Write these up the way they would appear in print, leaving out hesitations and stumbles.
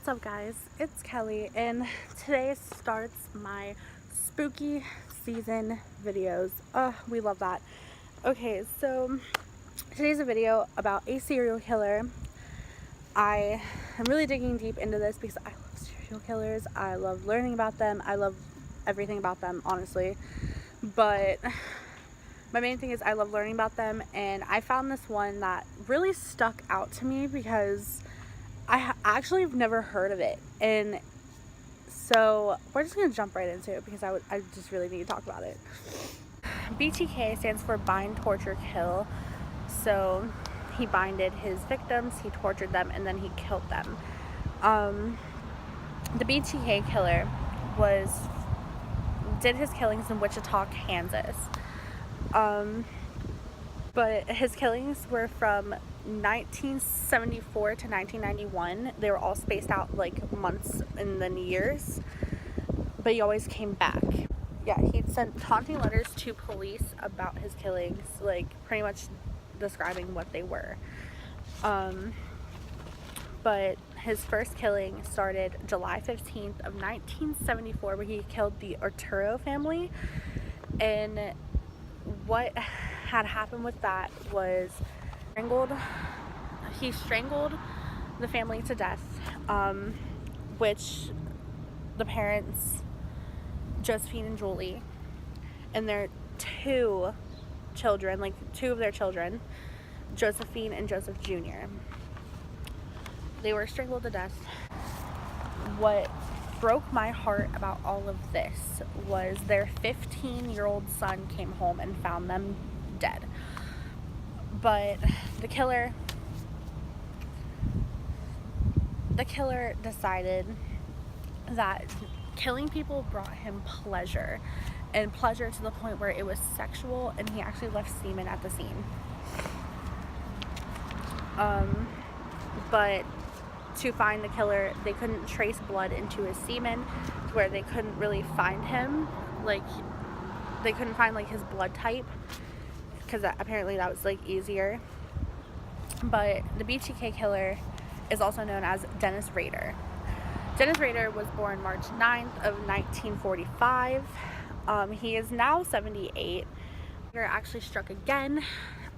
What's up, guys? It's Kelly, and today starts my spooky season videos. We love that. Okay, so today's a video about a serial killer. I am really digging deep into this because I love serial killers. I love learning about them. I love everything about them, honestly. But my main thing is I love learning about them, and I found this one that really stuck out to me because I actually have never heard of it, and so we're just gonna jump right into it because I just really need to talk about it. BTK stands for bind, torture, kill. So he binded his victims, he tortured them, and then he killed them. The BTK Killer did his killings in Wichita, Kansas. But his killings were from 1974 to 1991. They were all spaced out like months and then years, but he always came back. Yeah, he'd sent taunting letters to police about his killings, like pretty much describing what they were. But his first killing started July 15th of 1974, where he killed the Arturo family. And what had happened with that was he strangled the family to death, which the parents, Josephine and Julie, and their two of their children, Josephine and Joseph Jr., they were strangled to death. What broke my heart about all of this was their 15-year-old son came home and found them dead. But the killer decided that killing people brought him pleasure, and pleasure to the point where it was sexual, and he actually left semen at the scene. But to find the killer, they couldn't trace blood into his semen, where they couldn't really find him. Like, they couldn't find like his blood type, because apparently that was like easier. But the BTK Killer is also known as Dennis Rader. Dennis Rader was born March 9th of 1945. He is now 78. He actually struck again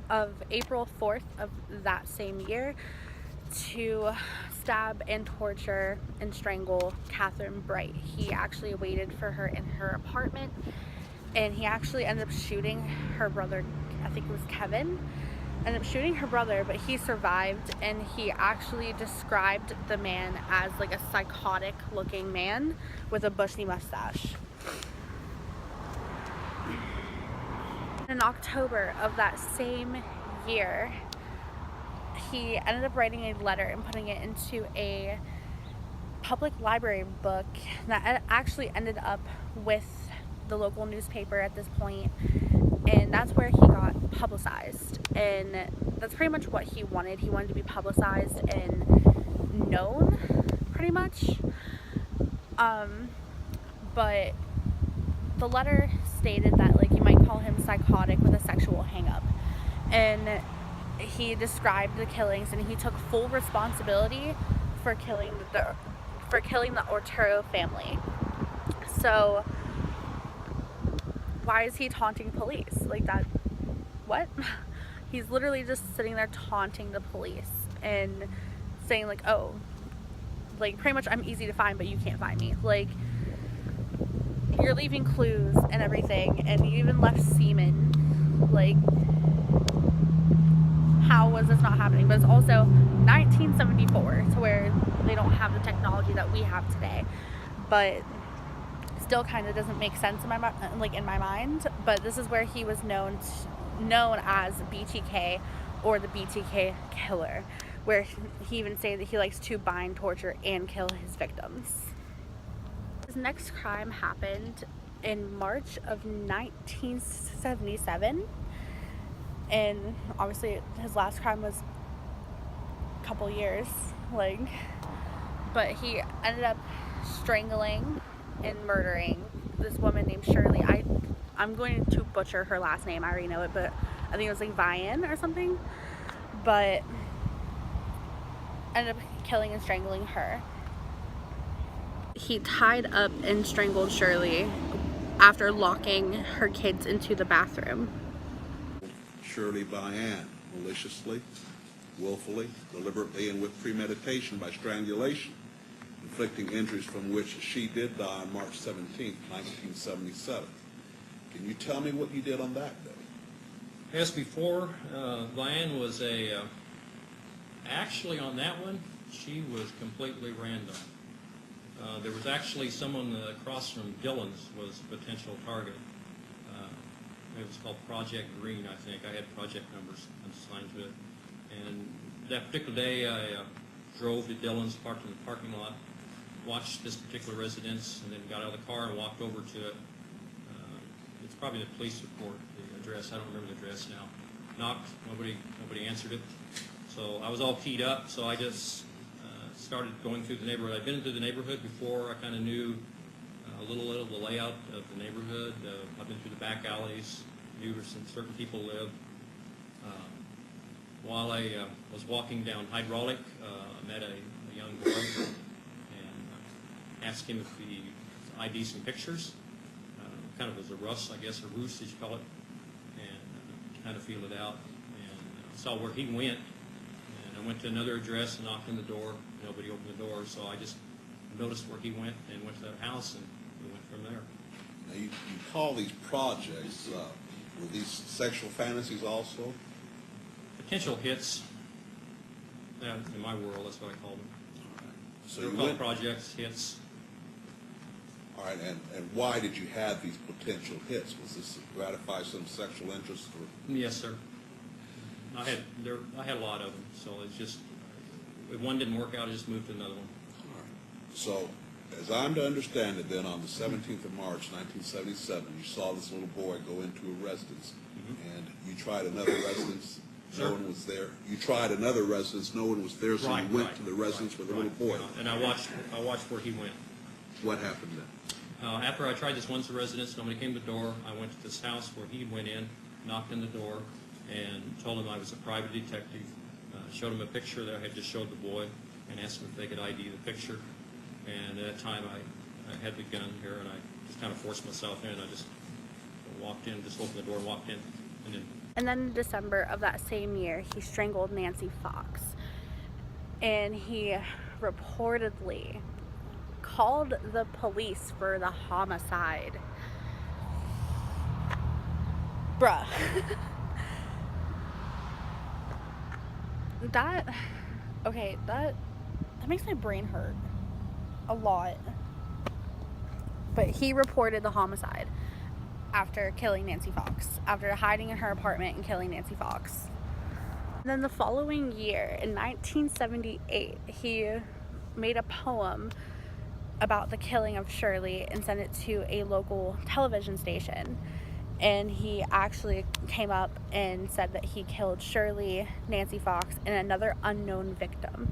of April 4th of that same year to stab and torture and strangle Catherine Bright. He actually waited for her in her apartment, and he actually ended up shooting her brother. I think it was Kevin. Ended up shooting her brother, but he survived, and he actually described the man as like a psychotic looking man with a bushy mustache. In October of that same year, he ended up writing a letter and putting it into a public library book that actually ended up with the local newspaper at this point, and that's where he got publicized. And that's pretty much what he wanted. He wanted to be publicized and known, pretty much. But the letter stated that like you might call him psychotic with a sexual hang-up, and he described the killings, and he took full responsibility for killing the Arturo family. So why is he taunting police like that? What? He's literally just sitting there taunting the police and saying like, oh, like pretty much I'm easy to find, but you can't find me. Like, you're leaving clues and everything, and you even left semen. Like, how was this not happening? But it's also 1974, to where they don't have the technology that we have today. But still kind of doesn't make sense in my mind. But this is where he was known as BTK, or the BTK Killer, where he even said that he likes to bind, torture, and kill his victims. His next crime happened in March of 1977, and obviously his last crime was a couple years, but he ended up strangling and murdering this woman named Shirley. I'm going to butcher her last name, I already know it, but I think it was like Vian or something. But ended up killing and strangling her. he tied up and strangled Shirley after locking her kids into the bathroom. Shirley Vian maliciously, willfully, deliberately, and with premeditation by strangulation, inflicting injuries from which she did die on March 17, 1977. Can you tell me what you did on that day? As before, Vian was actually on that one, she was completely random. There was actually someone across from Dylan's was a potential target. It was called Project Green, I think. I had project numbers assigned to it. And that particular day, I drove to Dylan's, parked in the parking lot, watched this particular residence, and then got out of the car and walked over to it. It's probably the police report, the address. I don't remember the address now. Knocked, nobody answered it. So I was all keyed up, so I just started going through the neighborhood. I'd been through the neighborhood before. I kind of knew a little of the layout of the neighborhood. I've been through the back alleys, knew where certain people live. While I was walking down Hydraulic, I met a young boy and asked him if he ID some pictures. Kind of as a rust, I guess, a roost, as you call it, and kind of feel it out. And saw where he went, and I went to another address and knocked on the door. Nobody opened the door, so I just noticed where he went and went to that house, and we went from there. Now, you call these projects, were these sexual fantasies also? Potential hits. In my world, that's what I call them. All right. So They're you called went, projects, hits. all right, and why did you have these potential hits? Was this to gratify some sexual interest? Or? Yes, sir. I had a lot of them, so it's just, if one didn't work out, I just moved to another one. All right. So, as I'm to understand it, then on the 17th of March, 1977, you saw this little boy go into a residence, and you tried another residence. No one was there. You tried another residence. No one was there, so you went to the residence with the little boy. And I watched where he went. What happened then? After I tried this once residence, nobody came to the door. I went to this house where he went in, knocked on the door, and told him I was a private detective. Showed him a picture that I had just showed the boy, and asked him if they could ID the picture. And at that time, I had the gun here, and I just kind of forced myself in. I just walked in, just opened the door and walked in, And then in December of that same year, he strangled Nancy Fox. And he reportedly called the police for the homicide. Bruh. that makes my brain hurt a lot. But he reported the homicide after killing Nancy Fox, after hiding in her apartment and killing Nancy Fox. And then the following year, in 1978, he made a poem about the killing of Shirley and sent it to a local television station. And he actually came up and said that he killed Shirley, Nancy Fox, and another unknown victim.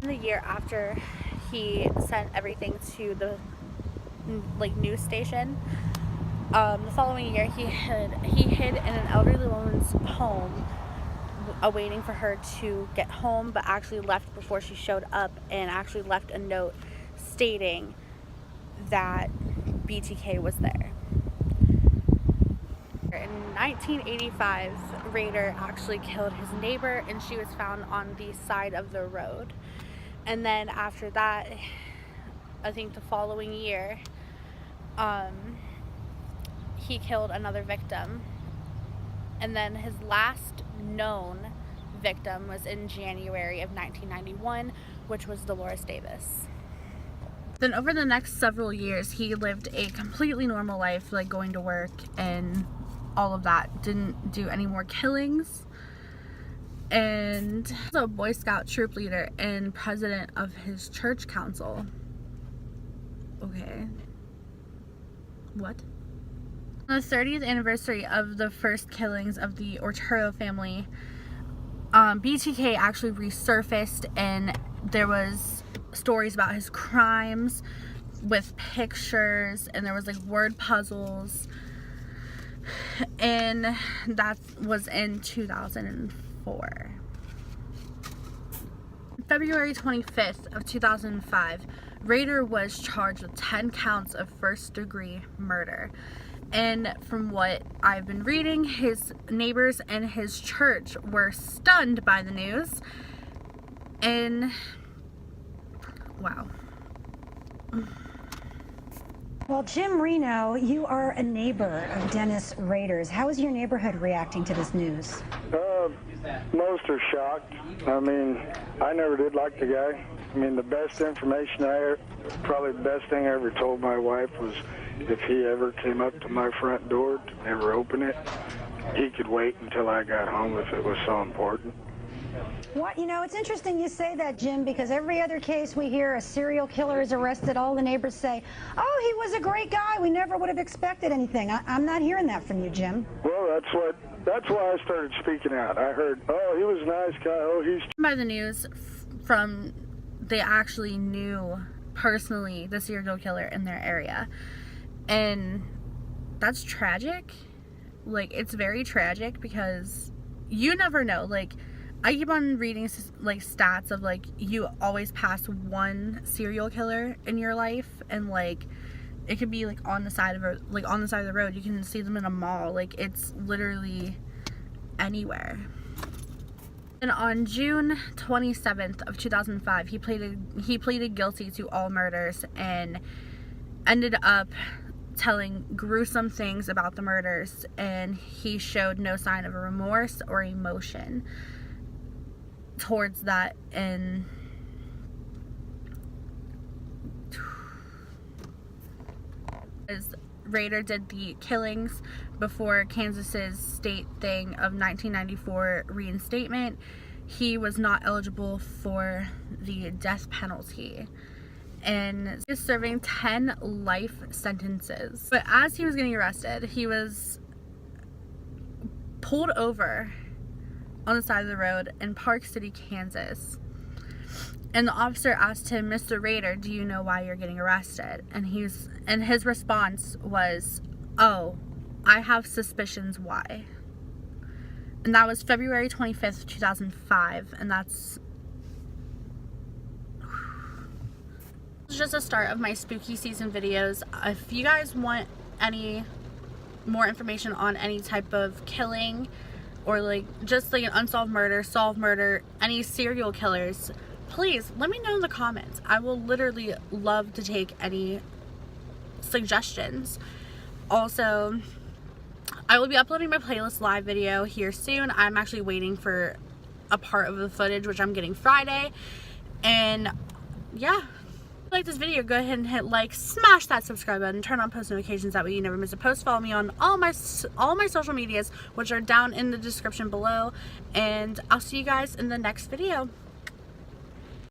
In the year after he sent everything to the news station, the following year he hid in an elderly woman's home, awaiting for her to get home, but actually left before she showed up, and actually left a note stating that BTK was there. In 1985, Rader actually killed his neighbor, and she was found on the side of the road. And then after that, I think the following year, he killed another victim. And then his last known victim was in January of 1991, which was Dolores Davis. Then over the next several years, he lived a completely normal life, like going to work and all of that. Didn't do any more killings. And he was a Boy Scout troop leader and president of his church council. Okay. What? On the 30th anniversary of the first killings of the Arturo family, BTK actually resurfaced, and there was stories about his crimes with pictures, and there was like word puzzles, and that was in 2004. February 25th of 2005, Rader was charged with 10 counts of first-degree murder. And from what I've been reading, his neighbors and his church were stunned by the news. And wow. Well, Jim Reno, you are a neighbor of Dennis Rader's. How is your neighborhood reacting to this news? Most are shocked. I mean, I never did like the guy. I mean, the best information probably the best thing I ever told my wife was if he ever came up to my front door to never open it, he could wait until I got home if it was so important. What, you know, it's interesting you say that, Jim, because every other case we hear a serial killer is arrested, all the neighbors say, oh, he was a great guy. We never would have expected anything. I'm not hearing that from you, Jim. Well, that's why I started speaking out. I heard, oh, he was a nice guy. Oh, he's... By the news from they actually knew personally the serial killer in their area. And that's tragic. Like, it's very tragic because you never know. Like, I keep on reading like stats of like you always pass one serial killer in your life, and like it could be like on the side of the road. You can see them in a mall. Like, it's literally anywhere. And on June 27th of 2005, he pleaded guilty to all murders and ended up telling gruesome things about the murders, and he showed no sign of a remorse or emotion towards that. And as Rader did the killings before Kansas's state thing of 1994 reinstatement, he was not eligible for the death penalty, and he was serving 10 life sentences. But as he was getting arrested, he was pulled over on the side of the road in Park City, Kansas. And the officer asked him, Mr. Rader, do you know why you're getting arrested? And his response was, oh, I have suspicions why. And that was February 25th, 2005. And that's just a start of my spooky season videos. If you guys want any more information on any type of killing, or like just like an unsolved murder, solved murder, any serial killers, please let me know in the comments. I will literally love to take any suggestions. Also, I will be uploading my playlist live video here soon. I'm actually waiting for a part of the footage, which I'm getting Friday. And yeah, if you like this video, go ahead and hit like, smash that subscribe button, turn on post notifications, that way you never miss a post. Follow me on all my social medias, which are down in the description below, and I'll see you guys in the next video.